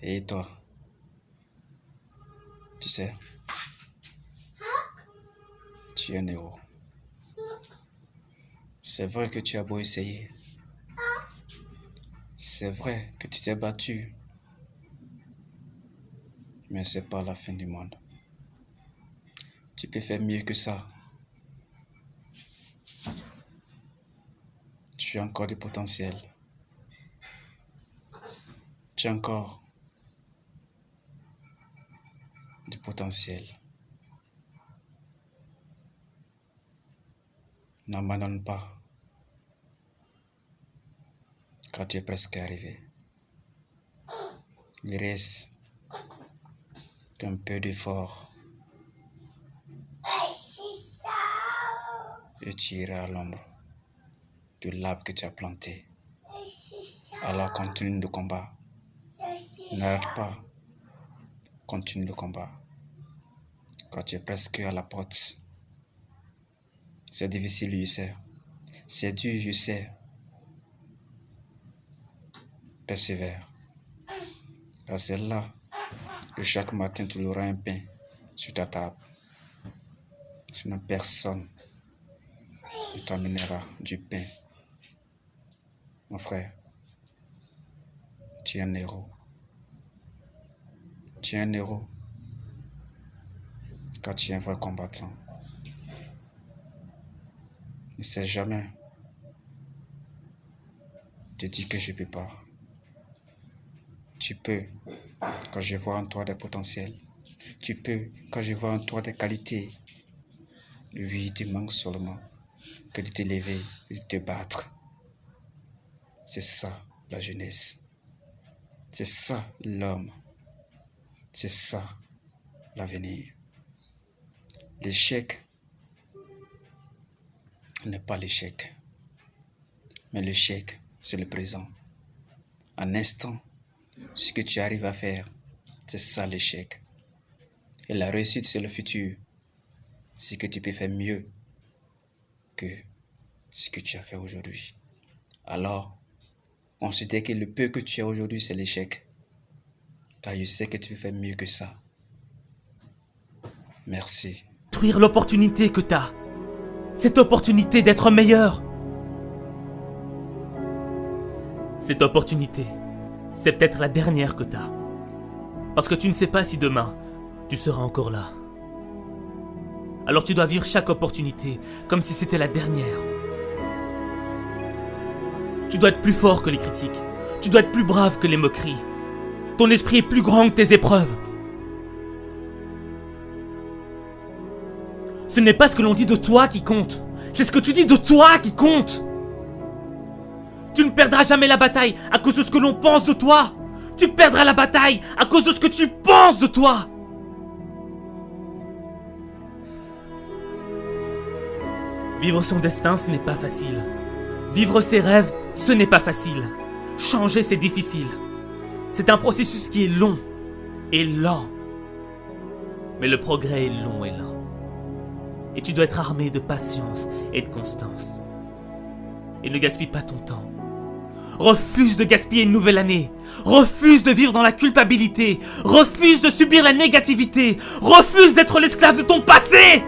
Et toi, tu sais, tu es un héros. C'est vrai que tu as beau essayer. C'est vrai que tu t'es battu. Mais c'est pas la fin du monde. Tu peux faire mieux que ça. Tu as encore du potentiel. Tu as encore du potentiel. N'abandonne pas quand tu es presque arrivé. Il reste qu'un peu d'effort et tu iras à l'ombre de l'arbre que tu as planté. Alors continue le combat. N'arrête pas. Continue le combat. Quand tu es presque à la porte, c'est difficile, je sais. C'est dur, je sais. Persévère. Car c'est là que chaque matin tu auras un pain sur ta table. Sinon personne ne t'amènera du pain. Mon frère, tu es un héros. Tu es un héros. Car tu es un vrai combattant. Ne sais jamais te dire que je ne peux pas. Tu peux quand je vois en toi des potentiels. Tu peux quand je vois en toi des qualités. Oui, il te manque seulement que de te lever et de te battre. C'est ça la jeunesse. C'est ça l'homme. C'est ça l'avenir. L'échec n'est pas l'échec. Mais l'échec, c'est le présent. Un instant, ce que tu arrives à faire, c'est ça l'échec. Et la réussite, c'est le futur. C'est que tu peux faire mieux que ce que tu as fait aujourd'hui. Alors, considère que le peu que tu as aujourd'hui, c'est l'échec. Car je sais que tu peux faire mieux que ça. Merci. Détruire l'opportunité que t'as. Cette opportunité d'être meilleur. Cette opportunité, c'est peut-être la dernière que t'as. Parce que tu ne sais pas si demain, tu seras encore là. Alors tu dois vivre chaque opportunité comme si c'était la dernière. Tu dois être plus fort que les critiques. Tu dois être plus brave que les moqueries. Ton esprit est plus grand que tes épreuves. Ce n'est pas ce que l'on dit de toi qui compte. C'est ce que tu dis de toi qui compte. Tu ne perdras jamais la bataille à cause de ce que l'on pense de toi. Tu perdras la bataille à cause de ce que tu penses de toi. Vivre son destin, ce n'est pas facile. Vivre ses rêves, ce n'est pas facile. Changer, c'est difficile. C'est un processus qui est long et lent. Mais le progrès est long et lent. Et tu dois être armé de patience et de constance. Et ne gaspille pas ton temps. Refuse de gaspiller une nouvelle année. Refuse de vivre dans la culpabilité. Refuse de subir la négativité. Refuse d'être l'esclave de ton passé.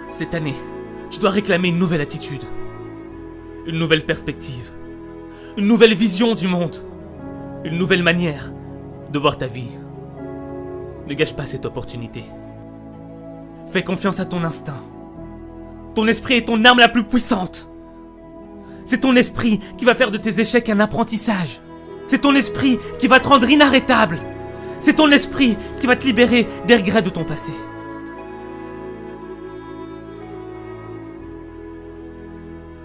Cette année, tu dois réclamer une nouvelle attitude. Une nouvelle perspective. Une nouvelle vision du monde. Une nouvelle manière de voir ta vie. Ne gâche pas cette opportunité. Fais confiance à ton instinct. Ton esprit est ton arme la plus puissante. C'est ton esprit qui va faire de tes échecs un apprentissage. C'est ton esprit qui va te rendre inarrêtable. C'est ton esprit qui va te libérer des regrets de ton passé.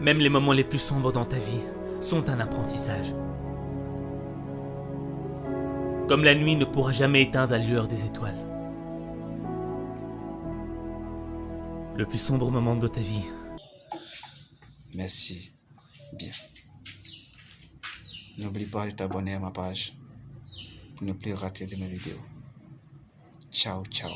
Même les moments les plus sombres dans ta vie sont un apprentissage. Comme la nuit ne pourra jamais éteindre la lueur des étoiles. Le plus sombre moment de ta vie. Merci. Bien. N'oublie pas de t'abonner à ma page pour ne plus rater de mes vidéos. Ciao, ciao.